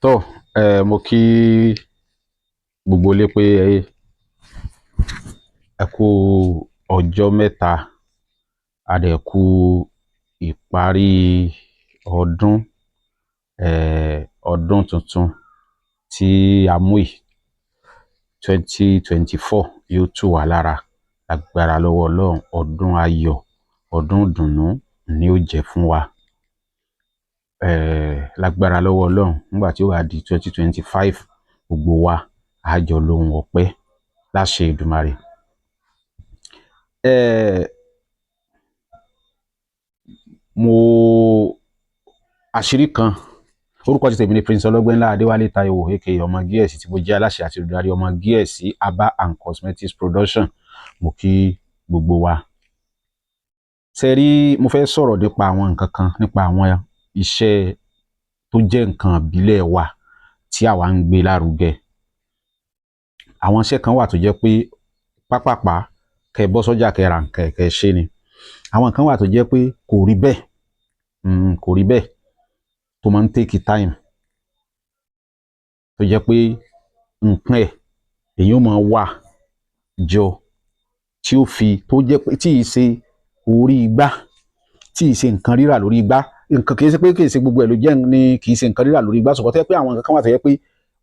tó mo kí gbogbo ilé pé ẹ kú ọjọ́ mẹ́ta a dẹ̀ kú ìparí ọdún ọdún tuntun tí a mú yìí 2024 yóò tù wá lára lágbára lọ́wọ́ Ọlọ́run. Ọdún ayọ̀, ọdún ìdùnnú ni ó jẹ́ fún wa lágbára lọ́wọ́ Ọlọ́run. Nígbà tí ó wá di 2025 gbogbo wa á jọ lóhùn ọpẹ́ láṣẹ Èdùmàrè. Àṣírí kan, orúkọ ti tèmi ni Prince Ọlọ́gbẹ́nlá Adéwálé Táíwò aka ọmọ Gíẹ̀sì tí mo jẹ́ aláṣẹ àti olùdarí ọmọ Gíẹ̀sì Herbal and Cosmetics Production. Mo kí gbogbo wa. Ṣé rí, mo fẹ́ sọ̀rọ̀ nípa àwọn nǹkan kan, nípa àwọn iṣẹ́ tó jẹ́ nǹkan ìbílẹ̀ wa tí àwa ń gbé lárugẹ. Àwọn iṣẹ́ kan wà tó jẹ́ pé pápápá kẹ́ bọ́ sọ́jà kẹ́ ra nǹkan kẹ́ ṣe ni. Àwọn kan wà tó jẹ́ pé kò rí bẹ́ẹ̀, kò rí bẹ́ẹ̀, tó máa ń take time, tó jẹ́ pé nǹkan èyí ó máa wà jọ tí ó fi, tó jẹ́ pé tí ì ṣe orí igbá, tí ì ṣe nǹkan rírà lórí igbá. Nǹkan kì í ṣe pé kì í ṣe gbogbo ẹ̀ ló jẹ́ ní kì í ṣe nǹkan rírà lórí igbá, ṣùgbọ́n tó jẹ́ pé àwọn nǹkan kan wà tó jẹ́ pé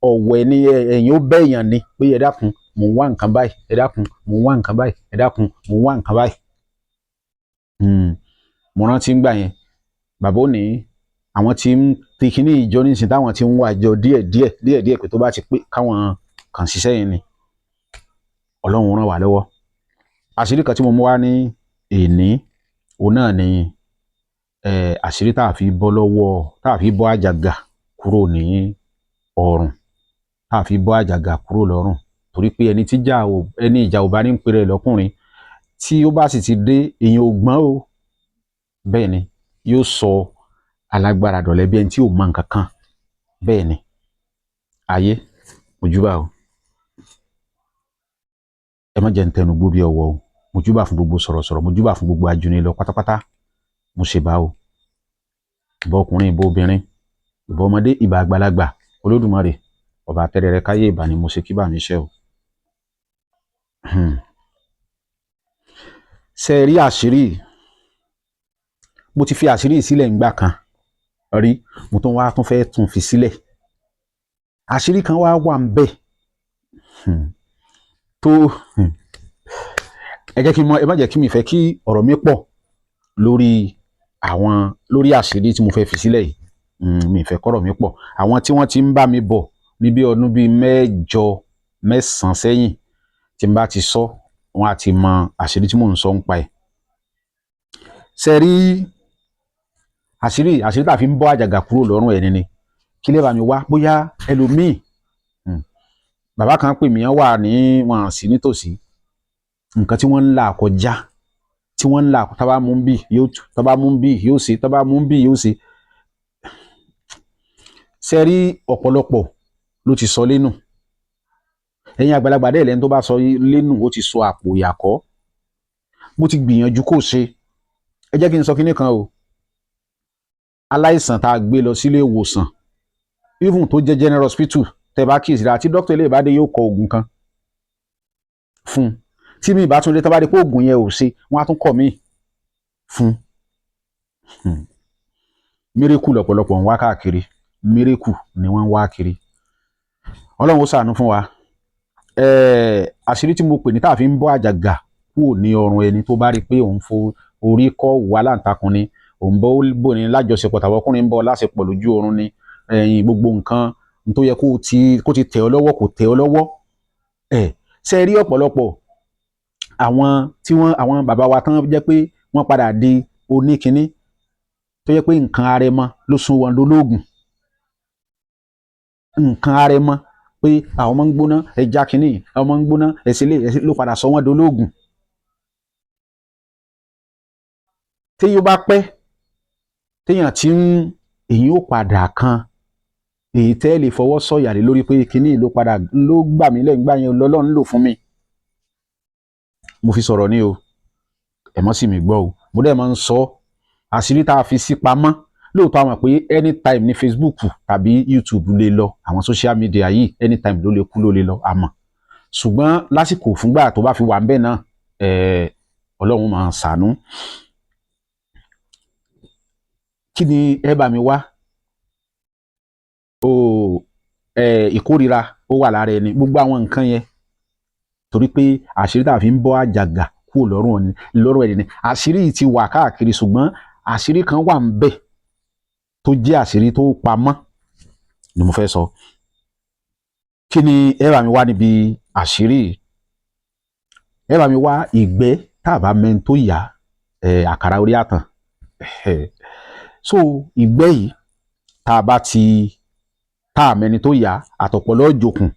ọ̀wẹ̀ ni ẹ̀yin ó bẹ́ èèyàn ni pé ẹ dákun mò ń wá nǹkan báyìí, ẹ dákun mò ń wá nǹkan báyìí, ẹ dákun mò ń wá nǹkan báyìí. Mo rántí ń gbà yẹn bàbá ò ní àwọn tí ń ti kíní ìjọ nísìnyí táwọn tí ń wá jọ díẹ̀ pé tó bá ti pé káwọn kàn ṣiṣẹ́ yẹn ni. Ọlọ́run ràn wá lọ́wọ́. Àṣírí kan tí mo mú wá ní èní òun náà ni àṣírí tá a fi bọ́ àjàgà kúrò ní ọrùn, tá a fi bọ́ àjàgà kúrò lọ́rùn. Torí pé ẹni ìjà ò bá ní ń pèrè lọ́kùnrin tí ó bá sì ti dé èèyàn ò gbọ́n o, bẹ́ẹ̀ ni yóò sọ alágbára dọ̀lẹ bí ẹni tí ò mọ nǹkan kan. Bẹ́ẹ̀ ni ayé mojúbà o, ẹ má jẹ́ ń tẹnu gbó bí ọwọ́ o, mojúbà fún gbogbo sọ̀rọ̀sọ̀rọ̀, mojúbà fún gbogbo ajuni lọ pátápátá. Mo ṣe bá o, ìbá ọkùnrin ìbá obìnrin ìbá ọmọdé ìbá àgbàlagbà, Olódùmarè ọba tẹrẹrẹ káyé ìbà ni mo ṣe kí bà mí ṣe o. Ṣé rí àṣírí, mo ti fi àṣírí sílẹ̀ ńgbà kan rí, mo tún fẹ́ tún fi sílẹ̀. Àṣírí kan wà ń bẹ̀ tó ẹ má jẹ́ kí mi fẹ́ kí ọ̀rọ̀ mi pọ̀ lórí àṣírí tí mo fẹ́ fi sílẹ̀ yìí. Mi fẹ́ kọ́rọ̀ mi pọ̀. Àwọn tí wọ́n ti ń bá mi bọ̀ ní bí ọdún bíi 8-9 sẹ́yìn tí n bá ti sọ wọn á ti mọ àṣírí tí mò ń sọ ń pa ẹ̀. Ṣé rí àṣírí tá a fi ń bọ́ àjàgà kúrò lọ́rùn ẹni ni kí lè bá mi wá bóyá ẹlòmíì. Bàbá kan pè mí, wọn sí nítòsí, nǹkan tí wọ́n ń là kọjá, tí wọ́n ń là tá bá mú bí yóò tù, tá bá mú bí yóò ṣe, tá bá mú bí yóò ṣe. Ṣé rí ọ̀pọ̀lọpọ̀ ló ti sọ lẹ́nu. Ẹ̀yin àgbàlagbà dẹ̀ lẹ́nu tó bá sọ lẹ́nu ó ti sọ àpò ìyàkọ́. Mo ti gbìyànjú kó ṣe. Ẹ jẹ́ kí n sọ kinní kan o. Aláìsàn tá a gbé lọ sílé ìwòsàn, even tó jẹ́ general hospital, tẹ́ bá kíyèsí dáadáa tí dókítà ilé ìbádé yóò kọ oògùn kan fún un. Tí mi ìbá tún lé tó bá dé pé oògùn yẹn ò ṣe, wọ́n á tún kọ̀ mí fún un. Mírèkù lọ́pọ̀lọpọ̀ ń wá káàkiri, mírèkù ni wọ́n ń wá kiri. Ọlọ́run ó ṣàánú fún wa. Àṣírí tí mo pè ní tá a fi ń bọ́ àjàgà kúrò ní ọrùn ẹni tó bá rí pé òun orí kọ́ wà láǹtakùn ni, òun bò ní lájọṣepọ̀ tàwọn ọkùnrin ń bọ̀ láṣepọ̀ lójú oorun ni, gbogbo nǹkan tó yẹ kó ti tẹ̀ ọ́ lọ́wọ́ kò tẹ̀ ọ́ lọ́wọ́. Ṣé rí ọ̀pọ̀lọpọ̀ àwọn bàbá wa tán jẹ́ pé wọ́n padà di oníkiní tó yẹ pé nǹkan arẹmọ ló sún wọn dolóògùn. Nǹkan arẹmọ pé àwọn ọmọ ń gbóná ẹja kìíní, àwọn ọmọ ń gbóná ẹsẹ̀ ló padà sọ wọ́n dolóògùn. Téyí ó bá pẹ́ téèyàn tí èyí ó padà kan èyí tẹ́ lè fọwọ́ sọ̀yà lé lórí pé kíní ló gbà mí lẹ́yìn gbà yẹn lọ́lọ́run lò fún mi. Mo fi sọ̀rọ̀ ní o, ẹ mọ́ sí mi gbọ́ o, mo dẹ̀ máa ń sọ àṣírí tá a fi sí pamọ́ lóòótọ́ àwọn pé anytime ní Facebook tàbí YouTube lè lọ, àwọn social media yìí anytime ló lè kú ló lè lọ àmọ́ ṣùgbọ́n lásìkò fúngbà tó bá fi wà ń bẹ̀ náà Ọlọ́run máa ṣàánú. Kí ni ẹ bá mi wá? Ìkórira ó wà lára ẹni, gbogbo àwọn nǹkan yẹn torí pé àṣírí tá a fi ń bọ́ àjàgà kúrò lọ́rùn ẹni ni àṣírí yìí ti wà káàkiri ṣùgbọ́n àṣírí kan wà ń bẹ̀ tó jẹ́ àṣírí tó pamọ́ ni mo fẹ́ sọ. Kí ni ẹ bá mi wá níbi àṣírí yìí? Ẹ bá mi wá ìgbẹ́ tá a bá mẹ́ni tó yá àkàrà orí àtàn. So ìgbẹ́ yìí tá a mẹ́ni tó yá àtọ̀pọ̀lọ́ jòkùn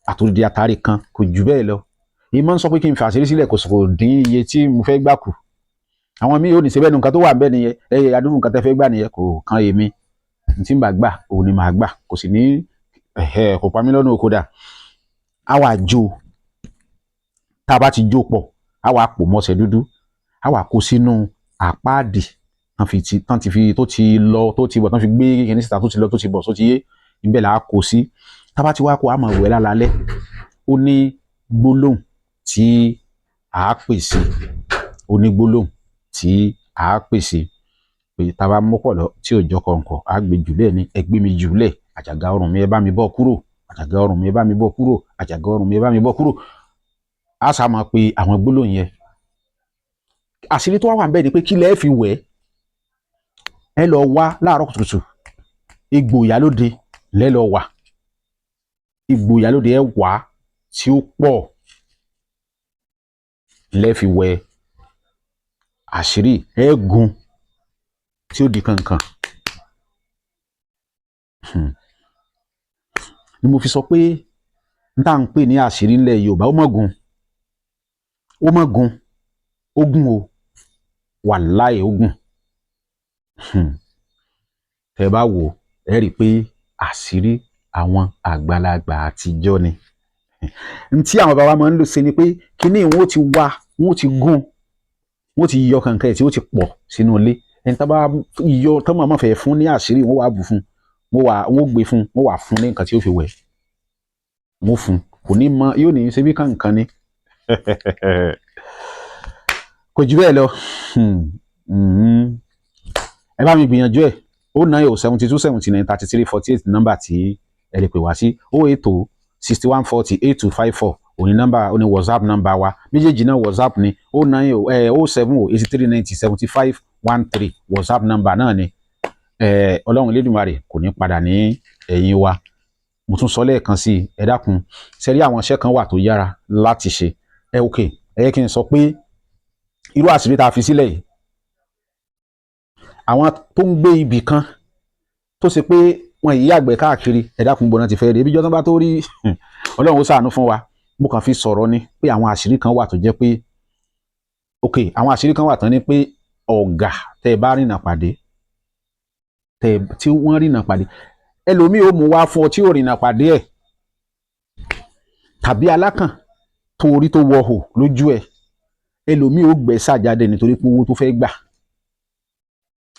àtòdì àtàrí kan kò jù bẹ́ẹ̀ lọ. Ìmọ̀ ń sọ pé kí n fi àṣírí sílẹ̀ kò dín iye tí mo fẹ́ gbà kù. Àwọn míì ò ní sebẹ́nu nǹkan tó wà bẹ́ẹ̀ nìyẹn adúrú nǹkan tẹ́ fẹ́ gbà nìyẹn kò kan èmi tí n bá gbà òun ni màá gbà kò sì ní kò pa mí lọ́nà oko dà. A wà jó tá a bá ti jó pọ̀ a wà pò mọ́sẹ̀ dúdú a wà kó sínú àpáàdì tán ti fi tó ti lọ tó ti bọ̀ tán fi gbé kíní síta tó ti lọ tó ti bọ̀ tó ti yé ibẹ̀ là á kó sí. Tá a bá ti wá kó a máa wẹ̀ lálálẹ́ ó ní gbólóhùn tí a pè sí pé tá a bá mọ́pọ̀lọ́ tí ò jọ kọ̀ǹkọ̀ á gbé jùlẹ̀ ní ẹgbẹ́ mi jùlẹ̀ àjàgà ọrùn mi ẹ bá mi bọ́ kúrò àjàgà ọrùn mi ẹ bá mi bọ́ kúrò àjàgà ọrùn mi ẹ bá mi bọ́ kúrò. A sá máa pe àwọn gbólóhùn yẹn. Àṣírí tó wà wà ń bẹ̀ ni pé kí lẹ́ẹ̀ fi wẹ̀ ẹ lọ wá láàárọ̀ kùtùkùtù egbò ìyálóde lẹ́ lọ wà egbò ìyálóde ẹ wà tí ó pọ̀ lẹ́ fi wẹ̀ àṣírí ẹ gun tí ó di kankan. Ni mo fi sọ pé n tá à ń pè ní àṣírí ńlẹ̀ Yorùbá ó mọ̀ gun o wàláhì ó gùn. Tẹ́ bá wò ẹ rí i pé àṣírí àwọn àgbàlagbà àtijọ́ ni. Ntí àwọn bàbá máa ń lò ṣe ni pé kíní wọn ó ti wá wọn ó ti gún wọn ó ti yọ kankan ẹ̀ tí ó ti pọ̀ sínú ilé ẹni tá bá yọ tán máa fẹ́ fún ní àṣírí wọn wà bù fún wọn ó gbé fún wọn wà fún ní nǹkan tí ó fi wẹ̀ wọn fún kò ní mọ yóò ní ṣe bí kankan ni kò jù bẹ́ẹ̀ lọ. Ẹ bá mi gbìyànjú ẹ̀ 09072793348 nọ́mbà tí ẹ lè pè wá sí 08061408254 òní nọ́mbà òní WhatsApp nọ́mbà wa méjèèjì náà WhatsApp ni 07083975513 WhatsApp nọ́mbà náà ni. Ọlọ́run Elédùmarè kò ní padà ní ẹ̀yìn wa. Mo tún sọ lẹ́ẹ̀kan sí ẹ dákun sẹ́rí àwọn iṣẹ́ kan wà tó yára láti ṣe ẹ yẹ kí n sọ pé irú àṣírí tá a fi sílẹ̀ yìí àwọn tó ń gbé ibì kan tó ṣe pé wọn yìí yàgbẹ́ káàkiri ẹ dákun gbọ́dọ̀ ti fẹ́ rí ibi jọ́ tán bá tó rí Ọlọ́run ó ṣàánú fún wa. Mo kàn fi sọ̀rọ̀ ni pé àwọn àṣírí kan wà tó jẹ́ pé àwọn àṣírí kan wà tán ni pé ọ̀gá tẹ́ ẹ bá rìnà pàdé tí wọ́n rìnà pàdé ẹlòmíì ó mú wá fún ọ tí ò rìnà pàdé ẹ̀ tàbí alákàn tó orí tó wọ̀hò lójú ẹ̀ ẹlòmíì ó gbẹ́ sàjáde nítorí pé owó tó fẹ́ gbà.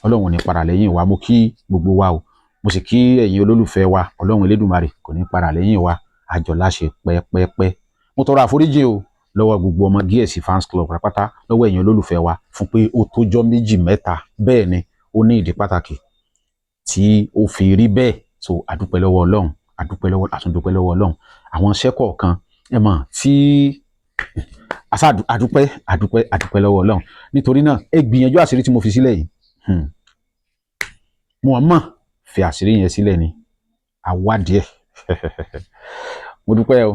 Ọlọ́run ní padà lẹ́yìn wa mo kí gbogbo wa o mo sì kí ẹ̀yin olólùfẹ́ wa Ọlọ́run Elédùmarè kò ní padà lẹ́yìn wa àjọláṣe pẹ́pẹ́pẹ́. Mo tọrọ àforíjì o lọ́wọ́ gbogbo ọmọ GSC fans club pátá lọ́wọ́ ẹ̀yin olólùfẹ́ wa fún pé ó tójọ́ méjì mẹ́ta bẹ́ẹ̀ ni ó ní ìdí pàtàkì tí ó fi rí bẹ́ẹ̀. So àdúpẹ́ lọ́wọ́ Ọlọ́run àtúndúpẹ́ lọ́wọ́ Ọlọ́run àwọn iṣẹ́ kọ̀ọ̀kan ẹ mọ̀ tí àdúpẹ́ lọ́wọ́ Ọlọ́run. Nítorí náà ẹ gbìyànjú àṣírí tí mo fi sílẹ̀ yìí mo mọ̀ fi àṣírí yẹn sílẹ̀ ni àwádìí ẹ̀ mo dúpẹ́ o.